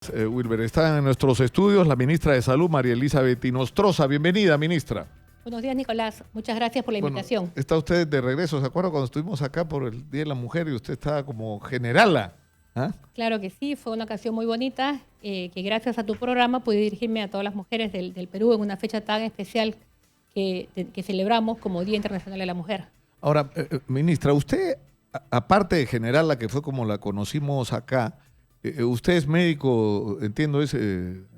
Wilber, está en nuestros estudios la ministra de Salud, María Elizabeth Inostroza. Bienvenida, ministra. Buenos días, Nicolás. Muchas gracias por la invitación. Está usted de regreso. ¿Se acuerda cuando estuvimos acá por el Día de la Mujer y usted estaba como generala? ¿Ah? Claro que sí, fue una ocasión muy bonita, que gracias a tu programa pude dirigirme a todas las mujeres del Perú en una fecha tan especial que celebramos como Día Internacional de la Mujer. Ahora, ministra, usted, aparte de generala, que fue como la conocimos acá, usted es médico, entiendo, es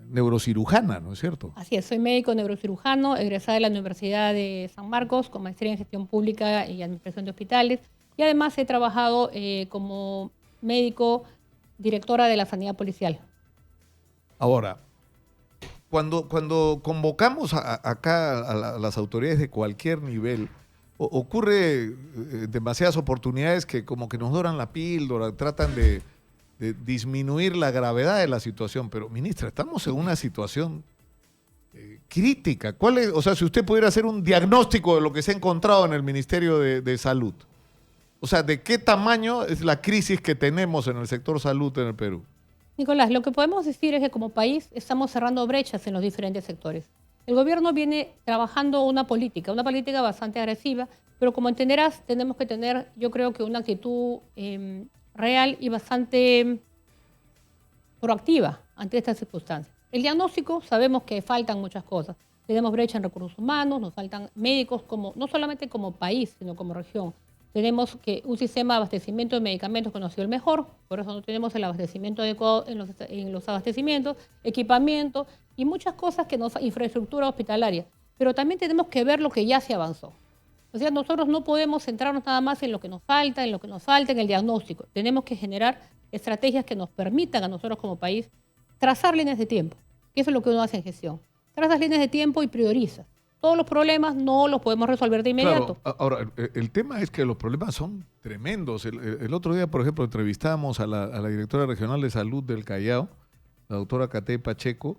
neurocirujana, ¿no es cierto? Así es, soy médico neurocirujano, egresada de la Universidad de San Marcos con maestría en gestión pública y administración de hospitales, y además he trabajado como médico directora de la sanidad policial. Ahora, cuando convocamos acá a las autoridades de cualquier nivel, ocurre demasiadas oportunidades que como que nos doran la píldora, tratan de disminuir la gravedad de la situación. Pero, ministra, estamos en una situación crítica. ¿Cuál es, o sea, si usted pudiera hacer un diagnóstico de lo que se ha encontrado en el Ministerio de Salud? O sea, ¿de qué tamaño es la crisis que tenemos en el sector salud en el Perú? Nicolás, lo que podemos decir es que como país estamos cerrando brechas en los diferentes sectores. El gobierno viene trabajando una política bastante agresiva, pero como entenderás, tenemos que tener, yo creo que una actitud real y bastante proactiva ante estas circunstancias. El diagnóstico, sabemos que faltan muchas cosas. Tenemos brecha en recursos humanos, nos faltan médicos, no solamente como país, sino como región. Tenemos que un sistema de abastecimiento de medicamentos que no ha sido el mejor, por eso no tenemos el abastecimiento adecuado en los abastecimientos, equipamiento y muchas cosas infraestructura hospitalaria. Pero también tenemos que ver lo que ya se avanzó. O sea, nosotros no podemos centrarnos nada más en lo que nos falta, en el diagnóstico. Tenemos que generar estrategias que nos permitan a nosotros como país trazar líneas de tiempo, que eso es lo que uno hace en gestión. Trazas líneas de tiempo y prioriza. Todos los problemas no los podemos resolver de inmediato. Claro, ahora, el tema es que los problemas son tremendos. El otro día, por ejemplo, entrevistábamos a la directora regional de salud del Callao, la doctora Cate Pacheco,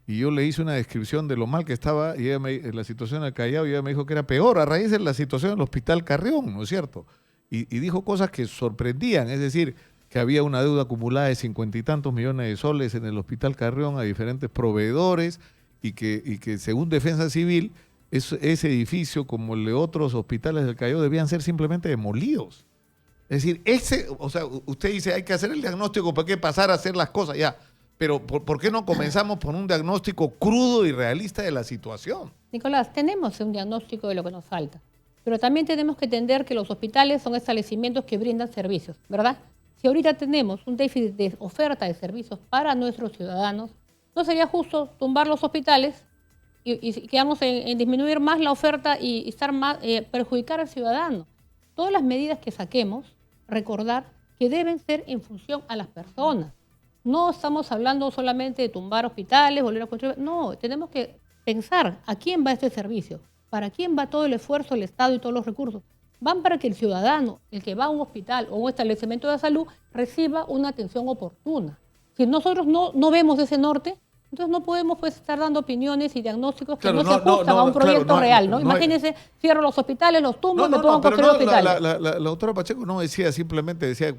y yo le hice una descripción de lo mal que estaba y en la situación del Callao, y ella me dijo que era peor a raíz de la situación del Hospital Carrión, ¿no es cierto? Y dijo cosas que sorprendían, es decir, que había una deuda acumulada de 50 y tantos millones de soles en el Hospital Carrión a diferentes proveedores y que según Defensa Civil, ese edificio, como el de otros hospitales del Callao, debían ser simplemente demolidos. Es decir, o sea, usted dice, hay que hacer el diagnóstico, ¿para qué pasar a hacer las cosas ya? Pero ¿por qué no comenzamos por un diagnóstico crudo y realista de la situación? Nicolás, tenemos un diagnóstico de lo que nos falta, pero también tenemos que entender que los hospitales son establecimientos que brindan servicios, ¿verdad? Si ahorita tenemos un déficit de oferta de servicios para nuestros ciudadanos, no sería justo tumbar los hospitales y quedamos en disminuir más la oferta y estar más, perjudicar al ciudadano. Todas las medidas que saquemos, recordar que deben ser en función a las personas. No estamos hablando solamente de tumbar hospitales, volver a construir. No, tenemos que pensar a quién va este servicio, para quién va todo el esfuerzo del Estado y todos los recursos. Van para que el ciudadano, el que va a un hospital o un establecimiento de salud, reciba una atención oportuna. Si nosotros no vemos ese norte, entonces no podemos pues estar dando opiniones y diagnósticos que no se ajustan a un proyecto real, ¿no? Imagínense, cierro los hospitales, los tumbo y me pongo a construir hospitales. La doctora Pacheco no decía, simplemente decía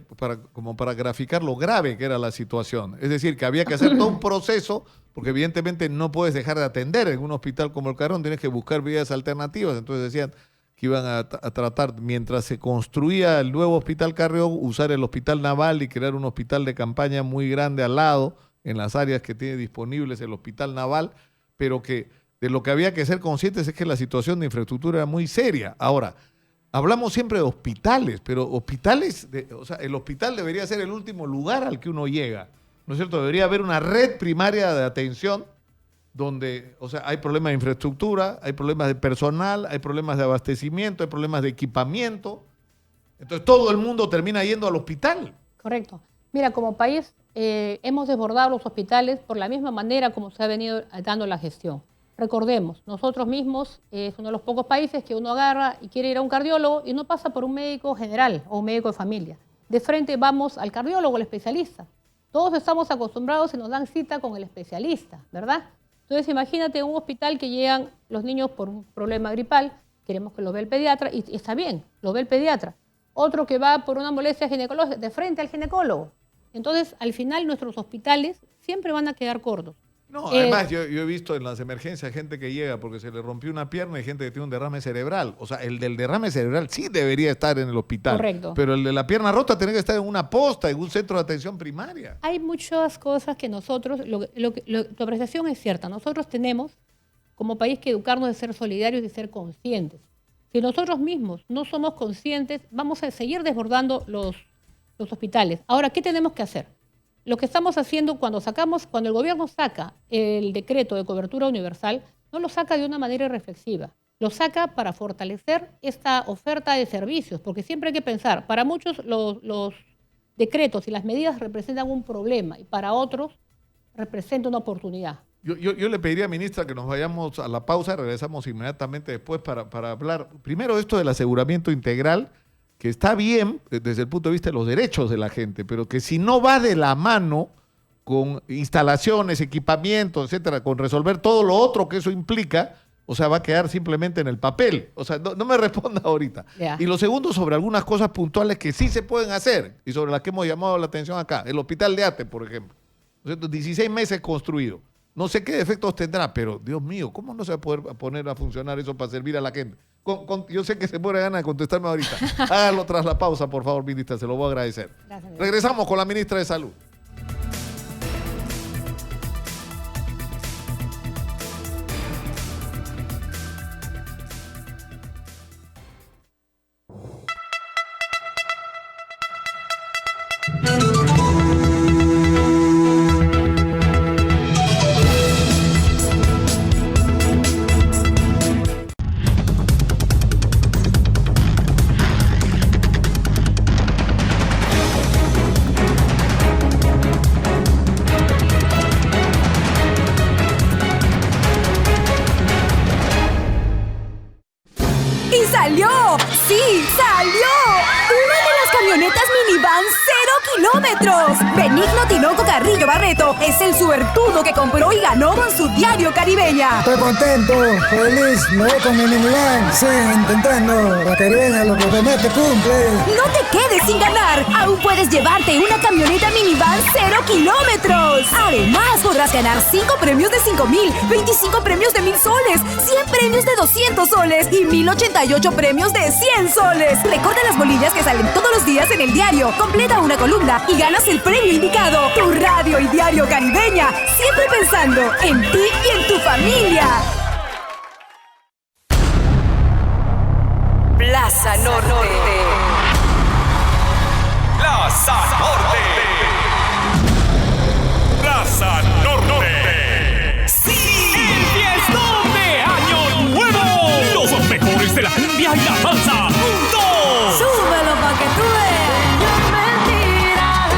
como para graficar lo grave que era la situación. Es decir, que había que hacer todo un proceso, porque evidentemente no puedes dejar de atender en un hospital como el Carrión, tienes que buscar vías alternativas. Entonces decían que iban a tratar, mientras se construía el nuevo Hospital Carrión, usar el Hospital Naval y crear un hospital de campaña muy grande al lado, en las áreas que tiene disponibles el Hospital Naval, pero que de lo que había que ser conscientes es que la situación de infraestructura era muy seria. Ahora, hablamos siempre de hospitales, pero hospitales, o sea, el hospital debería ser el último lugar al que uno llega, ¿no es cierto? Debería haber una red primaria de atención donde, o sea, hay problemas de infraestructura, hay problemas de personal, hay problemas de abastecimiento, hay problemas de equipamiento. Entonces todo el mundo termina yendo al hospital. Correcto. Mira, como país hemos desbordado los hospitales por la misma manera como se ha venido dando la gestión. Recordemos, nosotros mismos es uno de los pocos países que uno agarra y quiere ir a un cardiólogo y no pasa por un médico general o un médico de familia. De frente vamos al cardiólogo, al especialista. Todos estamos acostumbrados y nos dan cita con el especialista, ¿verdad? Entonces imagínate un hospital que llegan los niños por un problema gripal, queremos que lo vea el pediatra y está bien, lo ve el pediatra. Otro que va por una molestia ginecológica, de frente al ginecólogo. Entonces, al final, nuestros hospitales siempre van a quedar cortos. No, además yo he visto en las emergencias gente que llega porque se le rompió una pierna y gente que tiene un derrame cerebral. O sea, el del derrame cerebral sí debería estar en el hospital. Correcto. Pero el de la pierna rota tiene que estar en una posta, en un centro de atención primaria. Hay muchas cosas que nosotros, tu apreciación es cierta, nosotros tenemos como país que educarnos de ser solidarios y ser conscientes. Si nosotros mismos no somos conscientes, vamos a seguir desbordando los hospitales. Ahora, ¿qué tenemos que hacer? Lo que estamos haciendo cuando el gobierno saca el decreto de cobertura universal, no lo saca de una manera irreflexiva. Lo saca para fortalecer esta oferta de servicios, porque siempre hay que pensar, para muchos los decretos y las medidas representan un problema y para otros representa una oportunidad. Yo le pediría, ministra, que nos vayamos a la pausa, regresamos inmediatamente después para hablar primero de esto del aseguramiento integral, que está bien desde el punto de vista de los derechos de la gente, pero que si no va de la mano con instalaciones, equipamientos, etcétera, con resolver todo lo otro que eso implica, o sea, va a quedar simplemente en el papel. O sea, no me responda ahorita. Yeah. Y lo segundo, sobre algunas cosas puntuales que sí se pueden hacer y sobre las que hemos llamado la atención acá. El hospital de Ate, por ejemplo. 16 meses construido. No sé qué defectos tendrá, pero Dios mío, ¿cómo no se va a poder poner a funcionar eso para servir a la gente? Yo sé que se muere ganas de contestarme ahorita. Hágalo tras la pausa, por favor, ministra, se lo voy a agradecer. Gracias. Regresamos con la ministra de Salud. ¡Y salió! ¡Sí, salió! ¡Una de las camionetas minivan 0 kilómetros! Benigno Tinoco Carrillo Barreto es el suertudo que compró y ganó con su diario Caribeña. Estoy contento, feliz, me voy con mi minivan, sí, intentando, la Caribeña lo que promete cumple. ¡No te quedes sin ganar! Aún puedes llevarte una camioneta minivan 0 kilómetros. Además, podrás ganar 5 premios de 5,000, 25 premios de 1,000 soles, 100 premios de 200 soles y 1,088 premios de 100 soles. Recorta las bolillas que salen todos los días en el diario, completa una columna y ganas el premio indicado. Tu radio y diario Caribeña, siempre pensando en ti y en tu familia. Plaza Norte. Plaza Norte. Plaza Norte. ¡Sí! ¡El fiestón de Año Nuevo! Los mejores de la cumbia y la salsa. ¡Juntos! Súbelo pa' que tú veas.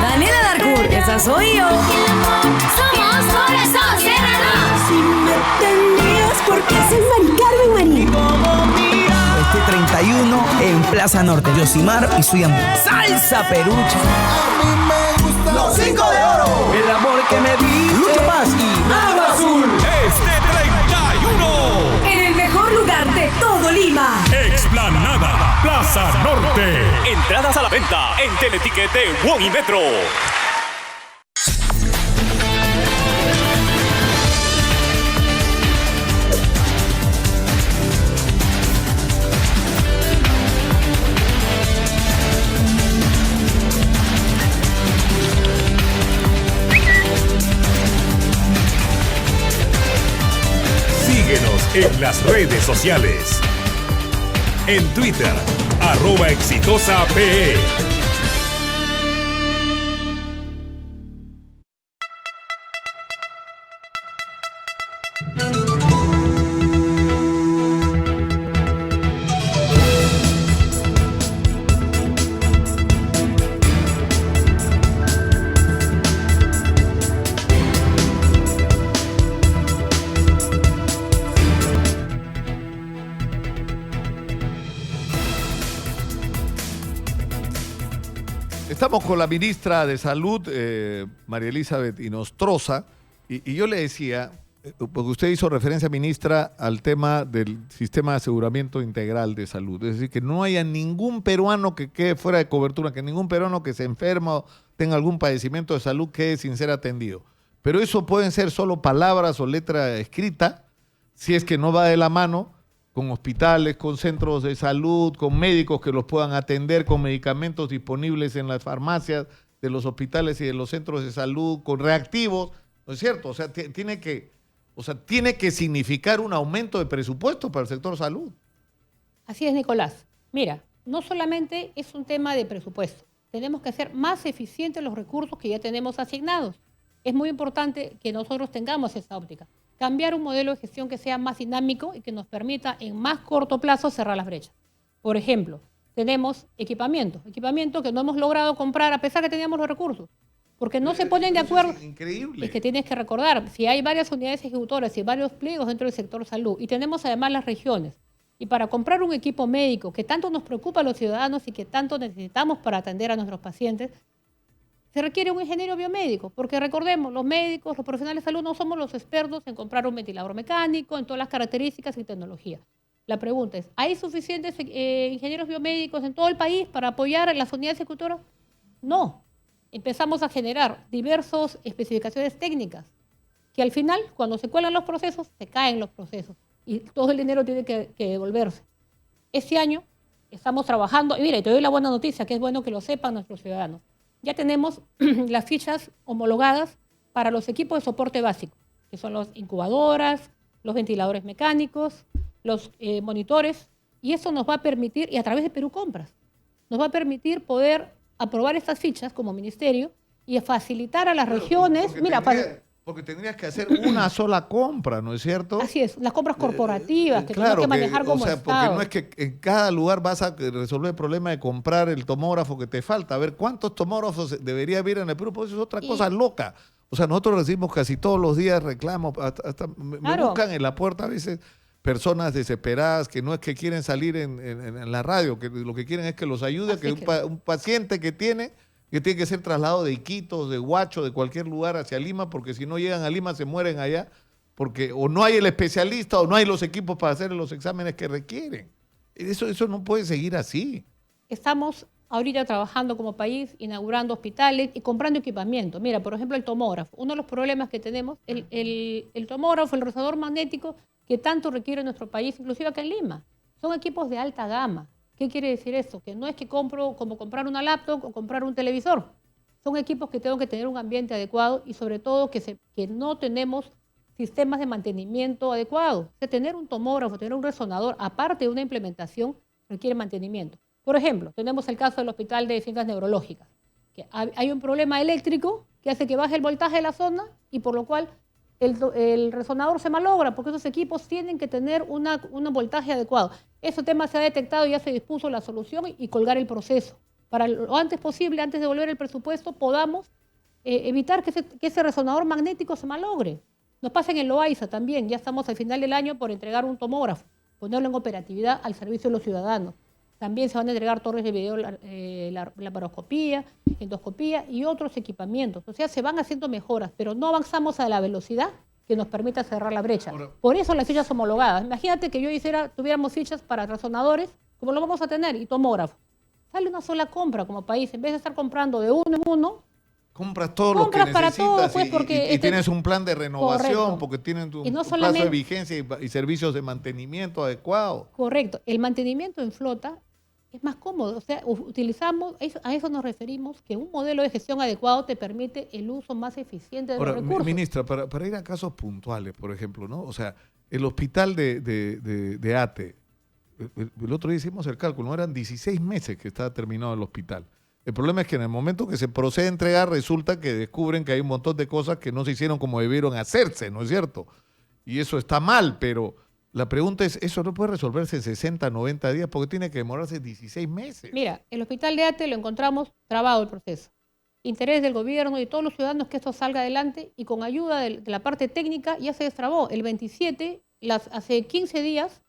Daniela Darcourt, esa soy yo. Somos por eso, Serrano. Si me tenías, porque es el Mari Carmen Marín. Este 31 en Plaza Norte, Yosimar y Suyam. Salsa Perucha. Los 5 de oro. El amor que me di. Lucho Paz y Nada Azul. Este 31. En el mejor lugar de todo Lima. Explanada Plaza Norte. Entradas a la venta en Teleticket de Wong y Metro. Síguenos en las redes sociales. En Twitter, @exitosaPE. Estamos con la ministra de Salud, María Elizabeth Inostroza, y yo le decía, porque usted hizo referencia, ministra, al tema del sistema de aseguramiento integral de salud. Es decir, que no haya ningún peruano que quede fuera de cobertura, que ningún peruano que se enferma o tenga algún padecimiento de salud quede sin ser atendido. Pero eso pueden ser solo palabras o letra escrita, si es que no va de la mano con hospitales, con centros de salud, con médicos que los puedan atender, con medicamentos disponibles en las farmacias de los hospitales y de los centros de salud, con reactivos, ¿no es cierto? O sea, tiene que significar un aumento de presupuesto para el sector salud. Así es, Nicolás. Mira, no solamente es un tema de presupuesto. Tenemos que hacer más eficientes los recursos que ya tenemos asignados. Es muy importante que nosotros tengamos esa óptica. Cambiar un modelo de gestión que sea más dinámico y que nos permita en más corto plazo cerrar las brechas. Por ejemplo, tenemos equipamiento que no hemos logrado comprar a pesar que teníamos los recursos, porque no se ponen de acuerdo. Es increíble. Es que tienes que recordar, si hay varias unidades ejecutoras y varios pliegos dentro del sector salud, y tenemos además las regiones, y para comprar un equipo médico que tanto nos preocupa a los ciudadanos y que tanto necesitamos para atender a nuestros pacientes, se requiere un ingeniero biomédico, porque recordemos, los médicos, los profesionales de salud no somos los expertos en comprar un ventilador mecánico, en todas las características y tecnología. La pregunta es, ¿hay suficientes ingenieros biomédicos en todo el país para apoyar a las unidades ejecutoras? No. Empezamos a generar diversas especificaciones técnicas, que al final, cuando se cuelan los procesos, se caen los procesos y todo el dinero tiene que devolverse. Este año estamos trabajando, y mira, y te doy la buena noticia, que es bueno que lo sepan nuestros ciudadanos. Ya tenemos las fichas homologadas para los equipos de soporte básico, que son las incubadoras, los ventiladores mecánicos, los monitores, y eso nos va a permitir, y a través de Perú Compras, nos va a permitir poder aprobar estas fichas como ministerio y facilitar a las regiones. Porque tendrías que hacer una sola compra, ¿no es cierto? Así es, las compras corporativas que claro, tenemos que manejar como Porque Estado. no es que en cada lugar vas a resolver el problema de comprar el tomógrafo que te falta. A ver, ¿cuántos tomógrafos debería haber en el Perú? Pues eso es otra cosa loca. O sea, nosotros recibimos casi todos los días reclamos, hasta me buscan en la puerta a veces personas desesperadas que no es que quieren salir en la radio, que lo que quieren es que los ayude, un paciente que tiene que ser trasladado de Iquitos, de Huacho, de cualquier lugar hacia Lima, porque si no llegan a Lima se mueren allá, porque o no hay el especialista o no hay los equipos para hacer los exámenes que requieren. Eso no puede seguir así. Estamos ahorita trabajando como país, inaugurando hospitales y comprando equipamiento. Mira, por ejemplo, el tomógrafo. Uno de los problemas que tenemos, el tomógrafo, el rezonador magnético, que tanto requiere nuestro país, inclusive acá en Lima. Son equipos de alta gama. ¿Qué quiere decir esto? Que no es que compro como comprar una laptop o comprar un televisor. Son equipos que tengo que tener un ambiente adecuado y sobre todo que no tenemos sistemas de mantenimiento adecuados. O sea, tener un tomógrafo, tener un resonador, aparte de una implementación, requiere mantenimiento. Por ejemplo, tenemos el caso del Hospital de Ciencias Neurológicas, que hay un problema eléctrico que hace que baje el voltaje de la zona y por lo cual el resonador se malogra, porque esos equipos tienen que tener un voltaje adecuado. Ese tema se ha detectado y ya se dispuso la solución y colgar el proceso. Para lo antes posible, antes de devolver el presupuesto, podamos evitar que ese resonador magnético se malogre. Nos pasa en el Loaiza también, ya estamos al final del año por entregar un tomógrafo, ponerlo en operatividad al servicio de los ciudadanos. También se van a entregar torres de video, laparoscopía, endoscopía y otros equipamientos. O sea, se van haciendo mejoras, pero no avanzamos a la velocidad que nos permita cerrar la brecha. Por eso las fichas homologadas. Imagínate que tuviéramos fichas para resonadores, como lo vamos a tener, y tomógrafo. Sale una sola compra como país. En vez de estar comprando de uno en uno, compras todo lo que necesitas para todo, pues, y tienes un plan de renovación, correcto. Porque tienen un plazo solamente de vigencia y servicios de mantenimiento adecuados. Correcto. El mantenimiento en flota es más cómodo. O sea, a eso nos referimos, que un modelo de gestión adecuado te permite el uso más eficiente de los recursos. Ministra, para ir a casos puntuales, por ejemplo, ¿no? O sea, el hospital de ATE, el otro día hicimos el cálculo, ¿no? Eran 16 meses que estaba terminado el hospital. El problema es que en el momento que se procede a entregar, resulta que descubren que hay un montón de cosas que no se hicieron como debieron hacerse, ¿no es cierto? Y eso está mal, pero la pregunta es, ¿eso no puede resolverse en 60, 90 días? Porque tiene que demorarse 16 meses. Mira, el hospital de ATE lo encontramos trabado el proceso. Interés del gobierno y todos los ciudadanos que esto salga adelante y con ayuda de la parte técnica ya se destrabó. El 27, hace 15 días,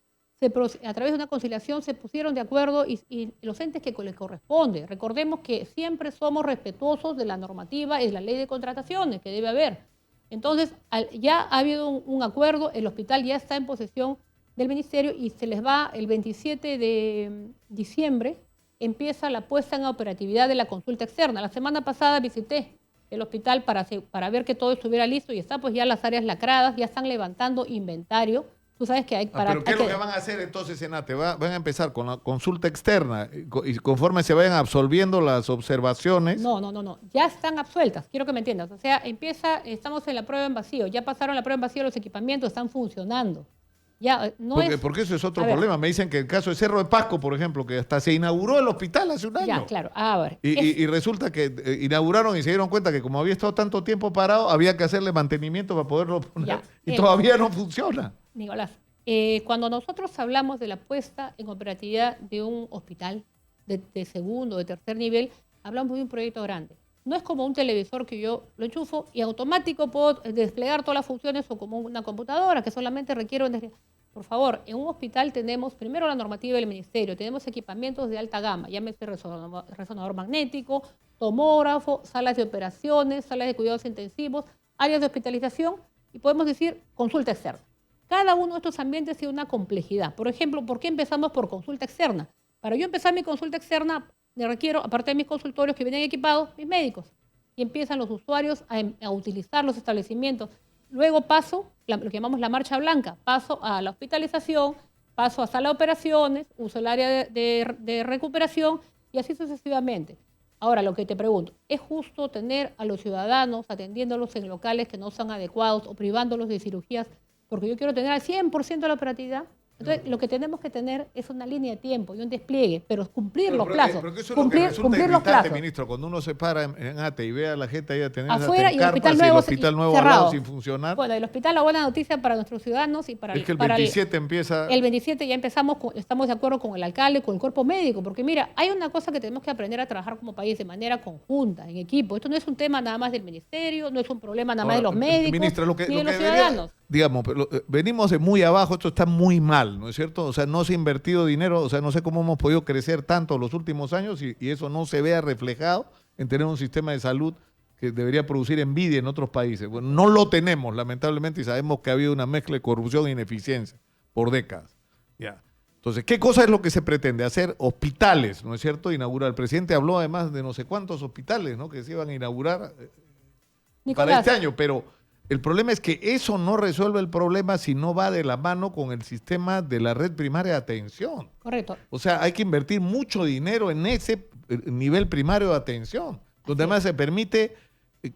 a través de una conciliación se pusieron de acuerdo y los entes que les corresponde. Recordemos que siempre somos respetuosos de la normativa y de la ley de contrataciones que debe haber. Entonces, ya ha habido un acuerdo, el hospital ya está en posesión del ministerio y se les va el 27 de diciembre, empieza la puesta en operatividad de la consulta externa. La semana pasada visité el hospital para ver que todo estuviera listo y está pues ya las áreas lacradas, ya están levantando inventario. Tú sabes que hay para... ¿Pero qué es lo que van a hacer entonces, Senate? Van a empezar con la consulta externa y conforme se vayan absolviendo las observaciones. No. Ya están absueltas, quiero que me entiendas. O sea, estamos en la prueba en vacío, ya pasaron la prueba en vacío, los equipamientos están funcionando. Ya, porque eso es otro problema. Me dicen que el caso de Cerro de Pasco, por ejemplo, que hasta se inauguró el hospital hace un año. Ya, claro. A ver. Y resulta que inauguraron y se dieron cuenta que como había estado tanto tiempo parado, había que hacerle mantenimiento para poderlo poner. Todavía no funciona. Nicolás, cuando nosotros hablamos de la puesta en operatividad de un hospital de segundo, de tercer nivel, hablamos de un proyecto grande. No es como un televisor que yo lo enchufo y automático puedo desplegar todas las funciones o como una computadora que solamente requiere un... Por favor, en un hospital tenemos primero la normativa del ministerio, tenemos equipamientos de alta gama, llámese resonador magnético, tomógrafo, salas de operaciones, salas de cuidados intensivos, áreas de hospitalización y podemos decir consulta externa. Cada uno de estos ambientes tiene una complejidad. Por ejemplo, ¿por qué empezamos por consulta externa? Para yo empezar mi consulta externa, me requiero, aparte de mis consultorios que vienen equipados, mis médicos. Y empiezan los usuarios a utilizar los establecimientos. Luego paso, lo que llamamos la marcha blanca, paso a la hospitalización, paso a sala de operaciones, uso el área de recuperación y así sucesivamente. Ahora, lo que te pregunto, ¿es justo tener a los ciudadanos atendiéndolos en locales que no son adecuados o privándolos de cirugías? Porque yo quiero tener al 100% de la operatividad. Entonces, lo que tenemos que tener es una línea de tiempo y un despliegue, pero cumplir los plazos. Pero eso es lo que resulta irritante, ministro, cuando uno se para en ATE y ve a la gente ahí atendiendo afuera y el hospital nuevo al lado sin funcionar. Bueno, el hospital, la buena noticia para nuestros ciudadanos y para es que el 27 empieza... El 27 ya estamos de acuerdo con el alcalde, con el cuerpo médico, porque mira, hay una cosa que tenemos que aprender a trabajar como país de manera conjunta, en equipo. Esto no es un tema nada más del ministerio, no es un problema nada más de los médicos, ministra, ni de los ciudadanos. Digamos, venimos de muy abajo, esto está muy mal, ¿no es cierto? O sea, no se ha invertido dinero, o sea, no sé cómo hemos podido crecer tanto los últimos años y eso no se vea reflejado en tener un sistema de salud que debería producir envidia en otros países. Bueno, no lo tenemos, lamentablemente, y sabemos que ha habido una mezcla de corrupción e ineficiencia por décadas. Ya. Entonces, ¿qué cosa es lo que se pretende? Hacer hospitales, ¿no es cierto? Inaugurar. El presidente habló además de no sé cuántos hospitales, ¿no? Que se iban a inaugurar para este año, pero... El problema es que eso no resuelve el problema si no va de la mano con el sistema de la red primaria de atención. Correcto. O sea, hay que invertir mucho dinero en ese nivel primario de atención, donde además se permite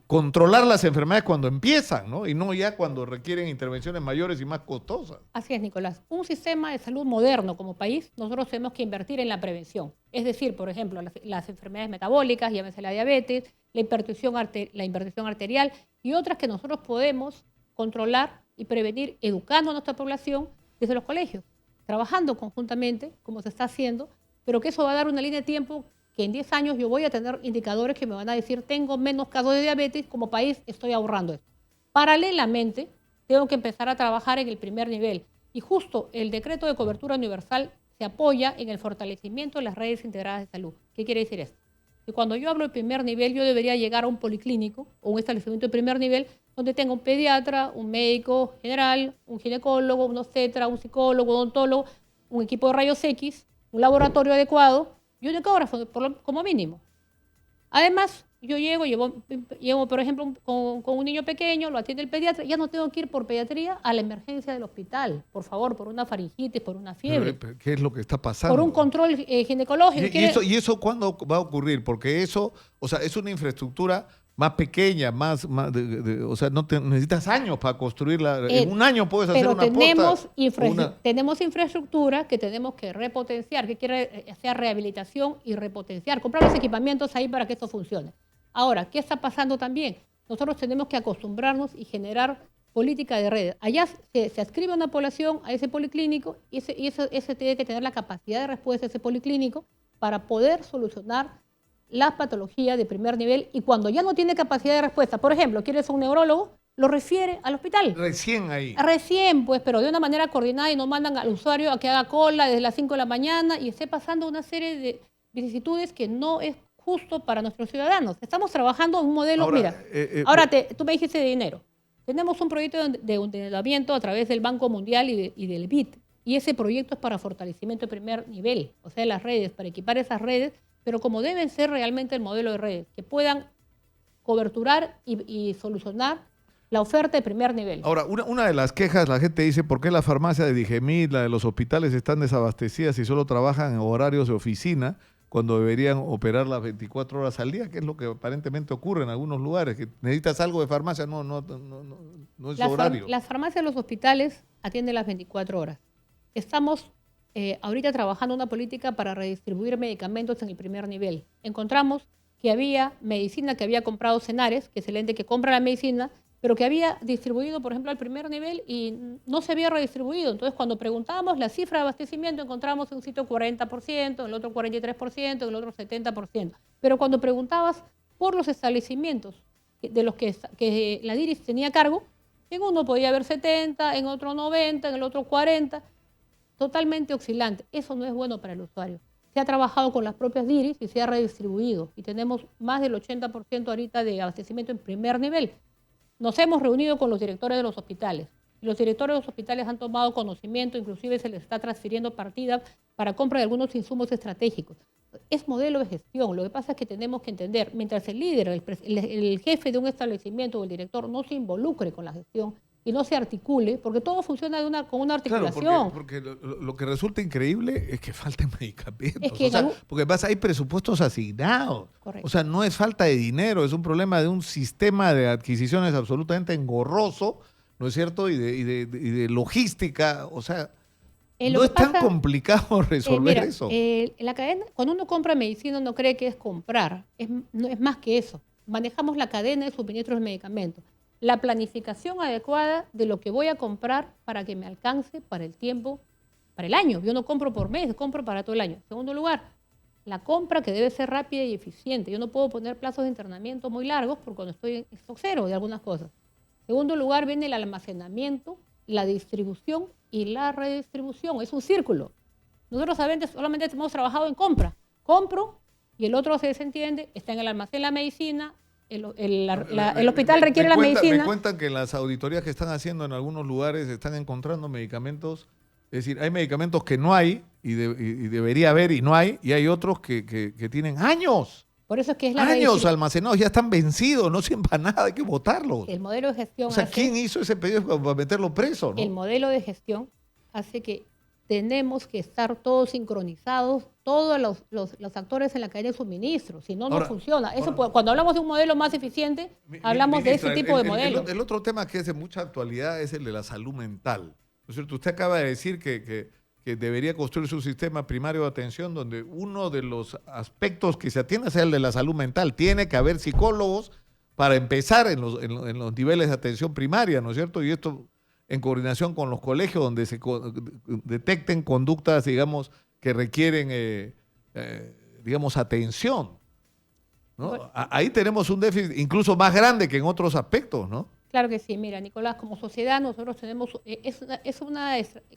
controlar las enfermedades cuando empiezan, ¿no? Y no ya cuando requieren intervenciones mayores y más costosas. Así es, Nicolás. Un sistema de salud moderno como país, nosotros tenemos que invertir en la prevención. Es decir, por ejemplo, las enfermedades metabólicas, llámese la diabetes, la hipertensión arterial y otras que nosotros podemos controlar y prevenir educando a nuestra población desde los colegios, trabajando conjuntamente, como se está haciendo, pero que eso va a dar una línea de tiempo que en 10 años yo voy a tener indicadores que me van a decir tengo menos casos de diabetes, como país estoy ahorrando esto. Paralelamente, tengo que empezar a trabajar en el primer nivel y justo el decreto de cobertura universal se apoya en el fortalecimiento de las redes integradas de salud. ¿Qué quiere decir esto? Que cuando yo hablo de primer nivel, yo debería llegar a un policlínico o un establecimiento de primer nivel donde tenga un pediatra, un médico general, un ginecólogo, un obstetra, un psicólogo, un odontólogo, un equipo de rayos X, un laboratorio adecuado y un ecógrafo como mínimo. Además, yo llevo por ejemplo, con un niño pequeño, lo atiende el pediatra, ya no tengo que ir por pediatría a la emergencia del hospital, por favor, por una faringitis, por una fiebre. ¿Qué es lo que está pasando? Por un control ginecológico. ¿Y eso cuándo va a ocurrir? Porque eso, o sea, es una infraestructura más pequeña, o sea, no necesitas años para construirla. En un año puedes hacer una posta. Tenemos infraestructura que tenemos que repotenciar, que quiere hacer rehabilitación y repotenciar, comprar los equipamientos ahí para que esto funcione. Ahora, ¿qué está pasando también? Nosotros tenemos que acostumbrarnos y generar política de redes. Allá se adscribe una población a ese policlínico y ese tiene que tener la capacidad de respuesta de ese policlínico para poder solucionar las patologías de primer nivel y cuando ya no tiene capacidad de respuesta, por ejemplo, quieres un neurólogo, lo refiere al hospital. Recién ahí. Recién, pues, pero de una manera coordinada y no mandan al usuario a que haga cola desde las 5 de la mañana y esté pasando una serie de vicisitudes que no es justo para nuestros ciudadanos. Estamos trabajando en un modelo, ahora, tú me dijiste de dinero. Tenemos un proyecto de endeudamiento a través del Banco Mundial y del BID, y ese proyecto es para fortalecimiento de primer nivel, o sea, las redes, para equipar esas redes, pero como deben ser realmente el modelo de redes, que puedan coberturar y solucionar la oferta de primer nivel. Ahora, una de las quejas, la gente dice, ¿por qué la farmacia de Digemid, la de los hospitales están desabastecidas y solo trabajan en horarios de oficina cuando deberían operar las 24 horas al día? Que es lo que aparentemente ocurre en algunos lugares, que necesitas algo de farmacia, no es horario. Las farmacias de los hospitales atienden las 24 horas. Estamos ahorita trabajando una política para redistribuir medicamentos en el primer nivel. Encontramos que había medicina que había comprado Senares, que es el ente que compra la medicina, pero que había distribuido, por ejemplo, al primer nivel y no se había redistribuido. Entonces, cuando preguntábamos la cifra de abastecimiento, encontramos en un sitio 40%, en el otro 43%, en el otro 70%. Pero cuando preguntabas por los establecimientos de los que la DIRIS tenía cargo, en uno podía haber 70, en otro 90, en el otro 40, totalmente oscilante. Eso no es bueno para el usuario. Se ha trabajado con las propias DIRIS y se ha redistribuido. Y tenemos más del 80% ahorita de abastecimiento en primer nivel. Nos hemos reunido con los directores de los hospitales. Los directores de los hospitales han tomado conocimiento, inclusive se les está transfiriendo partidas para compra de algunos insumos estratégicos. Es modelo de gestión. Lo que pasa es que tenemos que entender, mientras el líder, el jefe de un establecimiento o el director no se involucre con la gestión y no se articule, porque todo funciona con una articulación. Claro, porque lo que resulta increíble es que falten medicamentos. Es que porque además hay presupuestos asignados. Correcto. O sea, no es falta de dinero, es un problema de un sistema de adquisiciones absolutamente engorroso, ¿no es cierto? Y de logística. O sea, no es tan complicado resolver eso. La cadena, cuando uno compra medicina, no cree que es comprar. No, es más que eso. Manejamos la cadena de suministros de medicamentos. La planificación adecuada de lo que voy a comprar para que me alcance para el tiempo, para el año. Yo no compro por mes, compro para todo el año. En segundo lugar, la compra que debe ser rápida y eficiente. Yo no puedo poner plazos de internamiento muy largos porque cuando estoy en stock cero de algunas cosas. En segundo lugar, viene el almacenamiento, la distribución y la redistribución. Es un círculo. Nosotros solamente hemos trabajado en compra. Compro y el otro se desentiende, está en el almacén la medicina. El hospital requiere la medicina. Me cuentan que en las auditorías que están haciendo en algunos lugares están encontrando medicamentos, es decir, hay medicamentos que no hay y debería haber y no hay, y hay otros que tienen años. Por eso es que es años almacenados, ya están vencidos, no sirven para nada, hay que botarlos. El modelo de gestión. O sea, ¿quién hizo ese pedido para meterlo preso? ¿No? El modelo de gestión hace que tenemos que estar todos sincronizados, todos los actores en la cadena de suministro, si no, no funciona. Cuando hablamos de un modelo más eficiente, hablamos ministra, de ese tipo de modelo. El otro tema que es de mucha actualidad es el de la salud mental. ¿No es cierto? Usted acaba de decir que debería construirse un sistema primario de atención donde uno de los aspectos que se atiende es el de la salud mental. Tiene que haber psicólogos para empezar en los niveles de atención primaria, ¿no es cierto? Y esto en coordinación con los colegios donde se detecten conductas, digamos, que requieren, digamos, atención, ¿no? Bueno, ahí tenemos un déficit incluso más grande que en otros aspectos, ¿no? Claro que sí. Mira, Nicolás, como sociedad nosotros tenemos,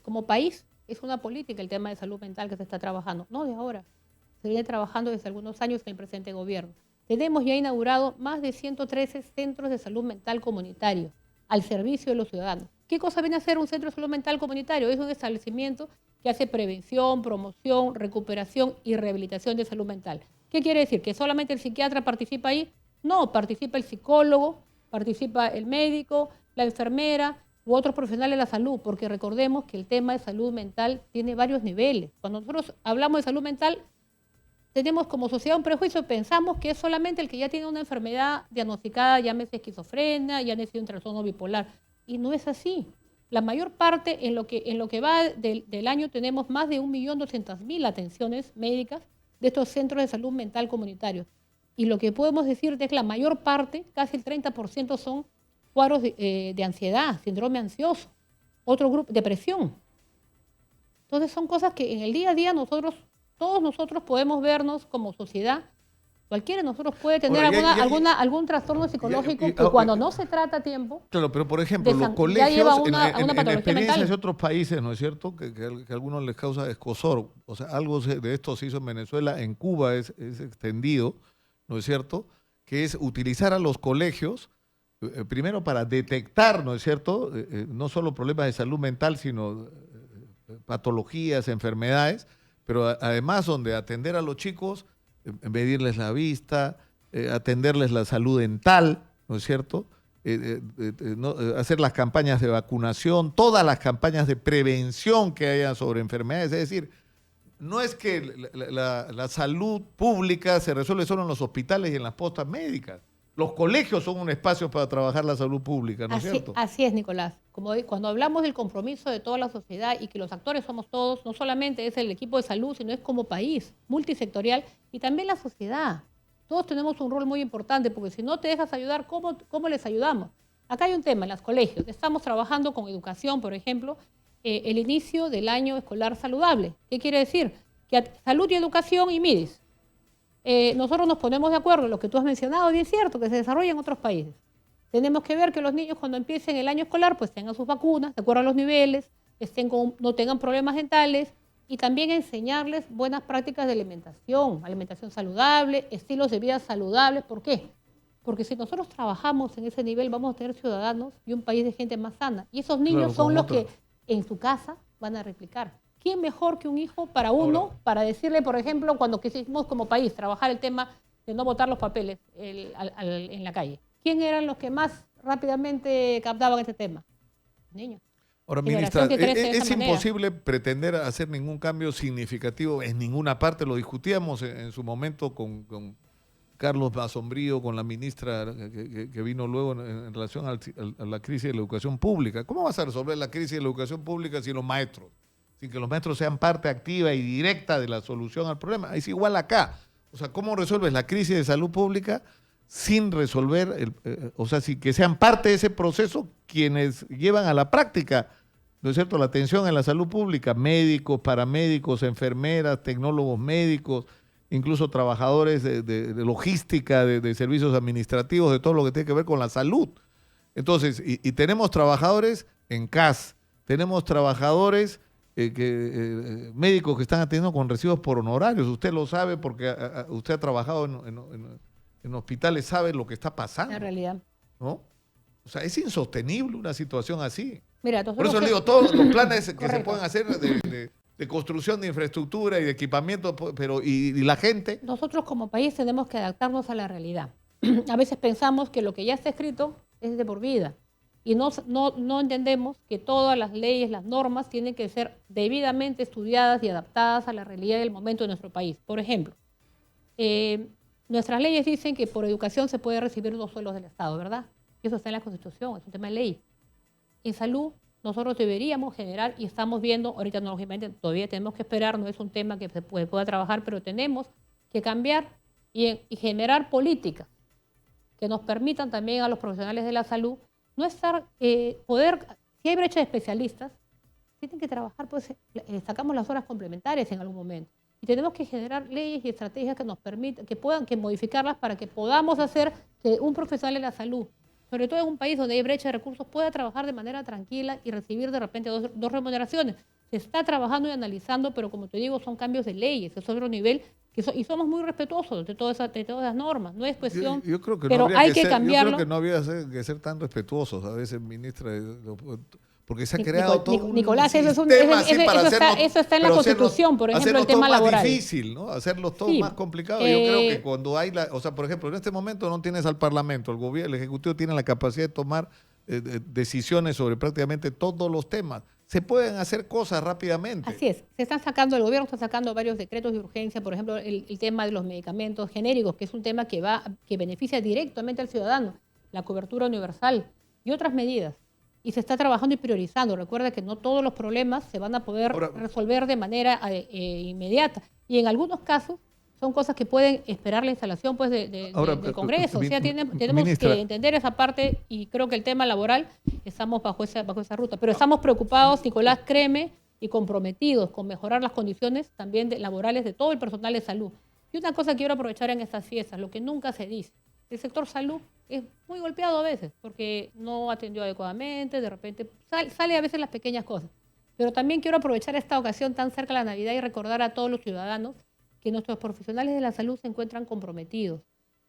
como país, es una política el tema de salud mental que se está trabajando, no de ahora, se viene trabajando desde algunos años en el presente gobierno. Tenemos ya inaugurado más de 113 centros de salud mental comunitarios al servicio de los ciudadanos. ¿Qué cosa viene a hacer un centro de salud mental comunitario? Es un establecimiento que hace prevención, promoción, recuperación y rehabilitación de salud mental. ¿Qué quiere decir? ¿Que solamente el psiquiatra participa ahí? No, participa el psicólogo, participa el médico, la enfermera u otros profesionales de la salud, porque recordemos que el tema de salud mental tiene varios niveles. Cuando nosotros hablamos de salud mental, tenemos como sociedad un prejuicio, pensamos que es solamente el que ya tiene una enfermedad diagnosticada, llámese esquizofrenia, llámese un trastorno bipolar. Y no es así. La mayor parte, en lo que va del año, tenemos más de 1.200.000 atenciones médicas de estos centros de salud mental comunitarios. Y lo que podemos decir es que la mayor parte, casi el 30%, son cuadros de ansiedad, síndrome ansioso, otro grupo, depresión. Entonces son cosas que en el día a día todos nosotros podemos vernos como sociedad. Cualquiera de nosotros puede tener algún trastorno psicológico que cuando no se trata a tiempo... Claro, pero por ejemplo, los colegios en experiencias de otros países, ¿no es cierto? Que a algunos les causa escozor. O sea, algo de esto se hizo en Venezuela, en Cuba es extendido, ¿no es cierto? Que es utilizar a los colegios primero para detectar, ¿no es cierto? No solo problemas de salud mental, sino patologías, enfermedades, pero además donde atender a los chicos, medirles la vista, atenderles la salud dental, ¿no es cierto? Hacer las campañas de vacunación, todas las campañas de prevención que haya sobre enfermedades, es decir, no es que la salud pública se resuelve solo en los hospitales y en las postas médicas. Los colegios son un espacio para trabajar la salud pública, ¿no es cierto? Así es, Nicolás. Cuando hablamos del compromiso de toda la sociedad y que los actores somos todos, no solamente es el equipo de salud, sino es como país, multisectorial, y también la sociedad. Todos tenemos un rol muy importante, porque si no te dejas ayudar, ¿cómo les ayudamos? Acá hay un tema en los colegios. Estamos trabajando con educación, por ejemplo, el inicio del año escolar saludable. ¿Qué quiere decir? Que salud y educación y MIDIS. Nosotros nos ponemos de acuerdo en lo que tú has mencionado, y es cierto, que se desarrolla en otros países. Tenemos que ver que los niños cuando empiecen el año escolar pues tengan sus vacunas, de acuerdo a los niveles, no tengan problemas dentales, y también enseñarles buenas prácticas de alimentación saludable, estilos de vida saludables. ¿Por qué? Porque si nosotros trabajamos en ese nivel vamos a tener ciudadanos y un país de gente más sana. Y esos niños son los que en su casa van a replicar. ¿Quién mejor que un hijo para uno, para decirle, por ejemplo, cuando quisimos como país trabajar el tema de no botar los papeles en la calle? ¿Quién eran los que más rápidamente captaban este tema? Niños. Ahora, ministra, es imposible pretender hacer ningún cambio significativo en ninguna parte. Lo discutíamos en su momento con Carlos Masombrío, con la ministra que vino luego en relación a la crisis de la educación pública. ¿Cómo vas a resolver la crisis de la educación pública sin los maestros? Sin que los maestros sean parte activa y directa de la solución al problema. Es igual acá. O sea, ¿cómo resuelves la crisis de salud pública sin resolver, sin que sean parte de ese proceso quienes llevan a la práctica, ¿no es cierto?, la atención en la salud pública, médicos, paramédicos, enfermeras, tecnólogos médicos, incluso trabajadores de logística, de servicios administrativos, de todo lo que tiene que ver con la salud. Entonces, y tenemos trabajadores en CAS, tenemos trabajadores médicos que están atendiendo con recibos por honorarios. Usted lo sabe porque usted ha trabajado en hospitales, sabe lo que está pasando. La realidad. ¿No? O sea, es insostenible una situación así. Mira, por eso le digo, todos los planes que se pueden hacer de construcción de infraestructura y de equipamiento, pero y la gente. Nosotros como país tenemos que adaptarnos a la realidad. A veces pensamos que lo que ya está escrito es de por vida. Y no entendemos que todas las leyes, las normas, tienen que ser debidamente estudiadas y adaptadas a la realidad del momento de nuestro país. Por ejemplo, nuestras leyes dicen que por educación se puede recibir 2 sueldos del Estado, ¿verdad? Y eso está en la Constitución, es un tema de ley. En salud, nosotros deberíamos generar, y estamos viendo, ahorita lógicamente todavía tenemos que esperar, no es un tema que se pueda trabajar, pero tenemos que cambiar y generar políticas que nos permitan también a los profesionales de la salud no estar, si hay brecha de especialistas, tienen que trabajar, pues sacamos las horas complementarias en algún momento. Y tenemos que generar leyes y estrategias que nos permitan, que modificarlas para que podamos hacer que un profesional de la salud, sobre todo en un país donde hay brecha de recursos, pueda trabajar de manera tranquila y recibir de repente dos remuneraciones. Se está trabajando y analizando, pero como te digo, son cambios de leyes, es otro nivel, y somos muy respetuosos de todas las normas. No es cuestión, yo creo que pero no hay que cambiarlo. Yo creo que no había que ser tan respetuosos a veces, ministra, porque se ha creado todo Nicolás, un sistema eso está en la Constitución, por ejemplo, el tema laboral. Es más difícil, ¿no? Hacerlo todo más complicado. Yo creo que cuando hay por ejemplo, en este momento no tienes al Parlamento, el gobierno, el Ejecutivo tiene la capacidad de tomar decisiones sobre prácticamente todos los temas. Se pueden hacer cosas rápidamente. Así es. El gobierno está sacando varios decretos de urgencia, por ejemplo, el tema de los medicamentos genéricos, que es un tema que beneficia directamente al ciudadano, la cobertura universal y otras medidas. Y se está trabajando y priorizando. Recuerda que no todos los problemas se van a poder resolver de manera inmediata. Y en algunos casos son cosas que pueden esperar la instalación pues, del Congreso. O sea, tenemos que entender esa parte, y creo que el tema laboral estamos bajo esa ruta. Pero estamos preocupados, Nicolás, créeme, y comprometidos con mejorar las condiciones también laborales de todo el personal de salud. Y una cosa que quiero aprovechar en estas fiestas, lo que nunca se dice. El sector salud es muy golpeado a veces porque no atendió adecuadamente, de repente sale a veces las pequeñas cosas. Pero también quiero aprovechar esta ocasión tan cerca de la Navidad y recordar a todos los ciudadanos que nuestros profesionales de la salud se encuentran comprometidos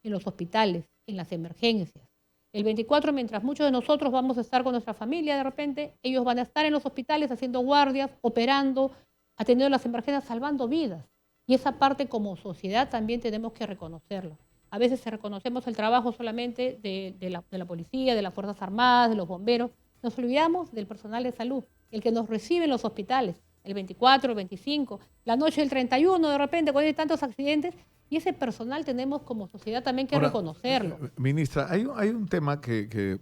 en los hospitales, en las emergencias, El 24, mientras muchos de nosotros vamos a estar con nuestra familia, de repente ellos van a estar en los hospitales haciendo guardias, operando, atendiendo las emergencias, salvando vidas. Y esa parte como sociedad también tenemos que reconocerlo. A veces reconocemos el trabajo solamente de la policía, de las Fuerzas Armadas, de los bomberos. Nos olvidamos del personal de salud, el que nos recibe en los hospitales, el 24, el 25, la noche del 31, de repente, cuando hay tantos accidentes. Y ese personal tenemos como sociedad también que reconocerlo. Ministra, hay un tema que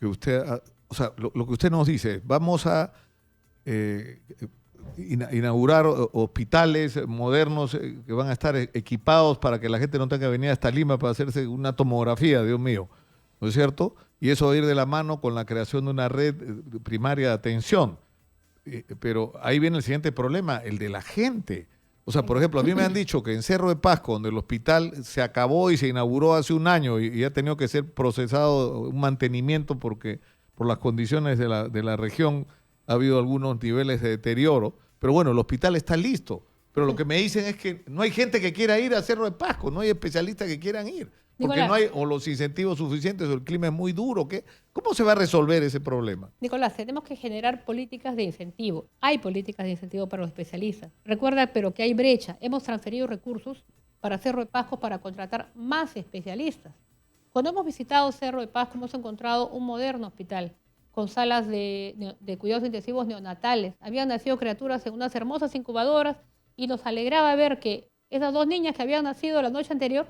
usted, o sea, lo que usted nos dice, vamos a inaugurar hospitales modernos que van a estar equipados para que la gente no tenga que venir hasta Lima para hacerse una tomografía, Dios mío, ¿no es cierto? Y eso va a ir de la mano con la creación de una red primaria de atención. Pero ahí viene el siguiente problema, el de la gente. O sea, por ejemplo, a mí me han dicho que en Cerro de Pasco, donde el hospital se acabó y se inauguró hace un año y ha tenido que ser procesado un mantenimiento porque por las condiciones de la región ha habido algunos niveles de deterioro. Pero bueno, el hospital está listo. Pero lo que me dicen es que no hay gente que quiera ir a Cerro de Pasco, no hay especialistas que quieran ir. Porque no hay o los incentivos suficientes o el clima es muy duro. ¿Cómo se va a resolver ese problema? Nicolás, tenemos que generar políticas de incentivo. Hay políticas de incentivo para los especialistas. Recuerda, pero que hay brecha. Hemos transferido recursos para Cerro de Pasco para contratar más especialistas. Cuando hemos visitado Cerro de Pasco hemos encontrado un moderno hospital con salas de cuidados intensivos neonatales. Habían nacido criaturas en unas hermosas incubadoras y nos alegraba ver que esas 2 niñas que habían nacido la noche anterior,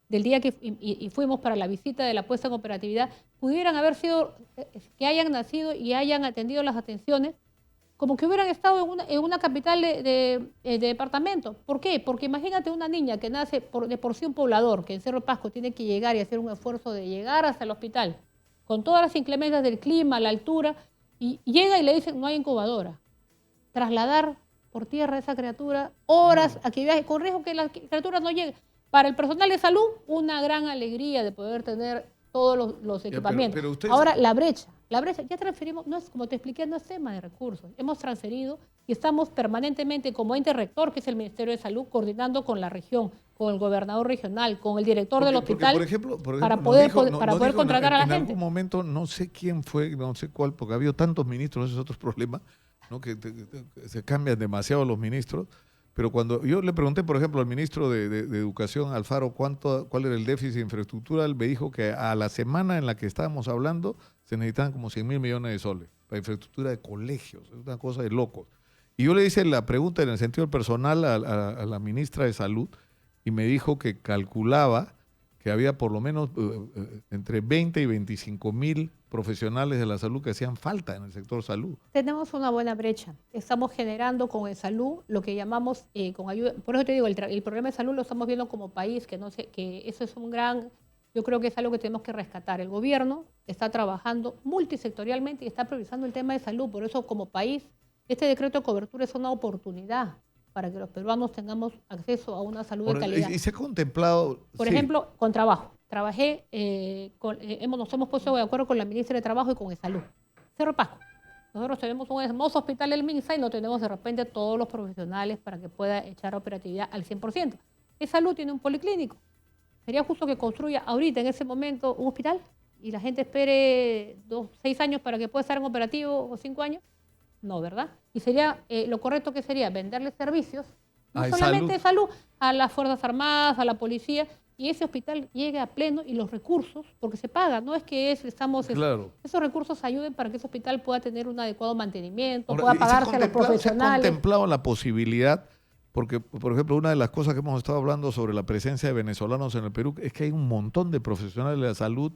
del día que fuimos para la visita de la puesta en operatividad, pudieran haber sido, que hayan nacido y hayan atendido las atenciones, como que hubieran estado en una capital de departamento. ¿Por qué? Porque imagínate una niña que nace de por sí un poblador, que en Cerro de Pasco tiene que llegar y hacer un esfuerzo de llegar hasta el hospital, con todas las inclemencias del clima, la altura, y llega y le dicen no hay incubadora. Trasladar por tierra a esa criatura, horas a que viaje, con riesgo que la criatura no llegue. Para el personal de salud, una gran alegría de poder tener todos los equipamientos. Pero ahora, la brecha, ya transferimos, no es como te expliqué, no es tema de recursos. Hemos transferido y estamos permanentemente como ente rector, que es el Ministerio de Salud, coordinando con la región, con el gobernador regional, con el director del hospital, por ejemplo, para poder contratar a la gente. En algún momento, no sé quién fue, no sé cuál, porque ha habido tantos ministros, ese es otro problema, ¿no? Que se cambian demasiado los ministros. Pero cuando yo le pregunté, por ejemplo, al ministro de Educación, Alfaro, cuál era el déficit de infraestructura, él me dijo que a la semana en la que estábamos hablando se necesitaban como 100.000 millones de soles para infraestructura de colegios. Es una cosa de locos. Y yo le hice la pregunta en el sentido personal a la ministra de Salud y me dijo que calculaba que había por lo menos entre 20 y 25.000 profesionales de la salud que hacían falta en el sector salud. Tenemos una buena brecha. Estamos generando con el salud lo que llamamos con ayuda. Por eso te digo, el problema de salud lo estamos viendo como país, que eso es un gran, yo creo que es algo que tenemos que rescatar. El gobierno está trabajando multisectorialmente y está priorizando el tema de salud. Por eso como país, este decreto de cobertura es una oportunidad para que los peruanos tengamos acceso a una salud de calidad. ¿Y se ha contemplado? Por ejemplo, con trabajo. Trabajé, nos hemos puesto de acuerdo con la ministra de Trabajo y con el Salud. Cerro Pasco. Nosotros tenemos un hermoso hospital del MINSA y no tenemos de repente todos los profesionales para que pueda echar operatividad al 100%. El Salud tiene un policlínico. ¿Sería justo que construya ahorita, en ese momento, un hospital y la gente espere 6 años para que pueda estar en operativo o 5 años? No, ¿verdad? Y sería lo correcto que sería venderle servicios, no solamente de salud, a las Fuerzas Armadas, a la policía, y ese hospital llegue a pleno y los recursos, porque se paga, no es que esos recursos ayuden para que ese hospital pueda tener un adecuado mantenimiento, pueda pagarse a los profesionales. ¿Se ha contemplado la posibilidad? Porque, por ejemplo, una de las cosas que hemos estado hablando sobre la presencia de venezolanos en el Perú es que hay un montón de profesionales de la salud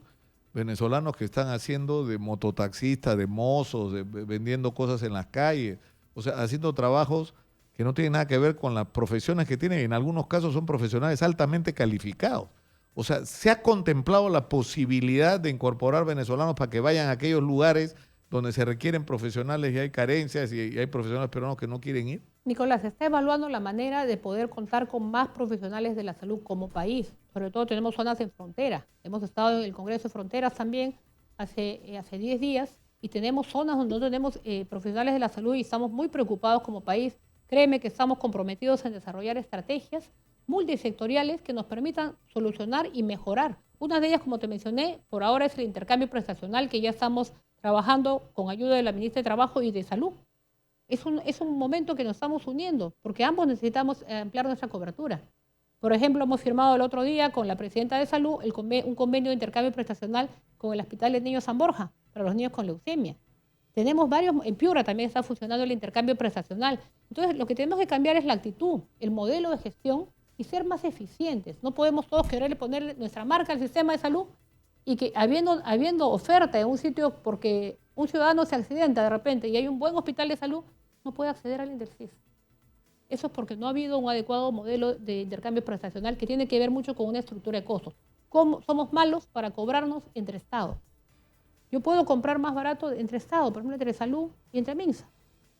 venezolanos que están haciendo de mototaxistas, de mozos, vendiendo cosas en las calles, o sea, haciendo trabajos que no tienen nada que ver con las profesiones que tienen. En algunos casos son profesionales altamente calificados. O sea, ¿se ha contemplado la posibilidad de incorporar venezolanos para que vayan a aquellos lugares donde se requieren profesionales y hay carencias y hay profesionales peruanos que no quieren ir? Nicolás, se está evaluando la manera de poder contar con más profesionales de la salud como país. Sobre todo tenemos zonas en frontera. Hemos estado en el Congreso de Fronteras también hace 10 días y tenemos zonas donde no tenemos profesionales de la salud y estamos muy preocupados como país. Créeme que estamos comprometidos en desarrollar estrategias multisectoriales que nos permitan solucionar y mejorar Una de ellas, como te mencioné, por ahora es el intercambio prestacional que ya estamos trabajando con ayuda de la ministra de Trabajo y de Salud. Es un momento que nos estamos uniendo, porque ambos necesitamos ampliar nuestra cobertura. Por ejemplo, hemos firmado el otro día con la presidenta de Salud un convenio de intercambio prestacional con el Hospital del Niño San Borja, para los niños con leucemia. Tenemos varios, en Piura también está funcionando el intercambio prestacional. Entonces, lo que tenemos que cambiar es la actitud, el modelo de gestión y ser más eficientes. No podemos todos querer poner nuestra marca al sistema de salud y que habiendo oferta en un sitio porque un ciudadano se accidenta de repente y hay un buen hospital de salud, no puede acceder al INDERCIS. Eso es porque no ha habido un adecuado modelo de intercambio prestacional que tiene que ver mucho con una estructura de costos. Somos malos para cobrarnos entre Estados. Yo puedo comprar más barato entre Estados, por ejemplo, entre Salud y entre MINSA,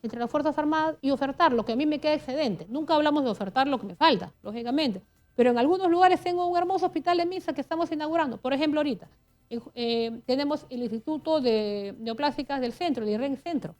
entre las Fuerzas Armadas, y ofertar lo que a mí me queda excedente. Nunca hablamos de ofertar lo que me falta, lógicamente. Pero en algunos lugares tengo un hermoso hospital de MINSA que estamos inaugurando. Por ejemplo, ahorita tenemos el Instituto de Neoplásicas del Centro, el IREN Centro,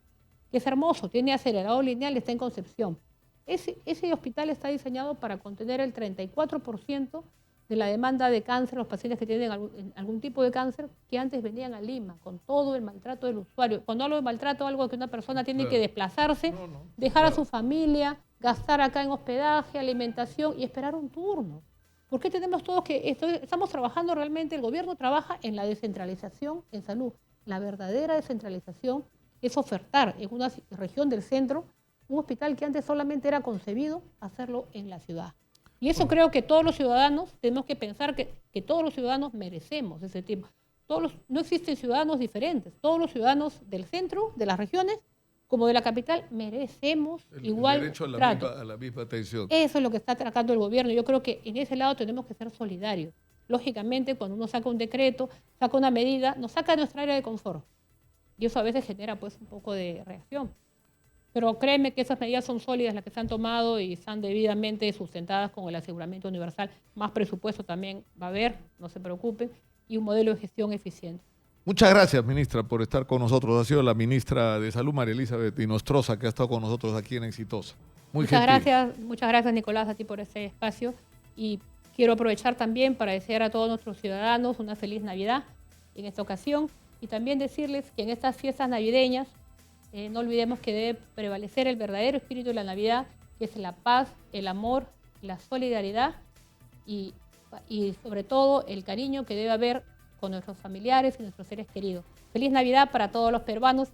que es hermoso, tiene acelerador lineal, está en Concepción. Ese hospital está diseñado para contener el 34% de la demanda de cáncer, los pacientes que tienen algún tipo de cáncer, que antes venían a Lima, con todo el maltrato del usuario. Cuando hablo de maltrato, algo que una persona tiene que desplazarse, dejar a su familia, gastar acá en hospedaje, alimentación y esperar un turno. ¿Por qué tenemos todos estamos trabajando realmente, el gobierno trabaja en la descentralización en salud? La verdadera descentralización es ofertar en una región del centro un hospital que antes solamente era concebido, hacerlo en la ciudad. Y eso creo que todos los ciudadanos tenemos que pensar que todos los ciudadanos merecemos ese tipo. No existen ciudadanos diferentes. Todos los ciudadanos del centro, de las regiones, como de la capital, merecemos igual derecho a trato. a la misma atención. Eso es lo que está tratando el gobierno. Yo creo que en ese lado tenemos que ser solidarios. Lógicamente, cuando uno saca un decreto, saca una medida, nos saca de nuestra área de confort. Y eso a veces genera pues un poco de reacción. Pero créeme que esas medidas son sólidas las que se han tomado y están debidamente sustentadas con el aseguramiento universal. Más presupuesto también va a haber, no se preocupen, y un modelo de gestión eficiente. Muchas gracias, ministra, por estar con nosotros. Ha sido la ministra de Salud, María Elizabeth Inostroza, que ha estado con nosotros aquí en Exitosa. Muchas gracias, Nicolás, a ti por ese espacio. Y quiero aprovechar también para desear a todos nuestros ciudadanos una feliz Navidad en esta ocasión y también decirles que en estas fiestas navideñas no olvidemos que debe prevalecer el verdadero espíritu de la Navidad, que es la paz, el amor, la solidaridad y sobre todo el cariño que debe haber con nuestros familiares y nuestros seres queridos. Feliz Navidad para todos los peruanos.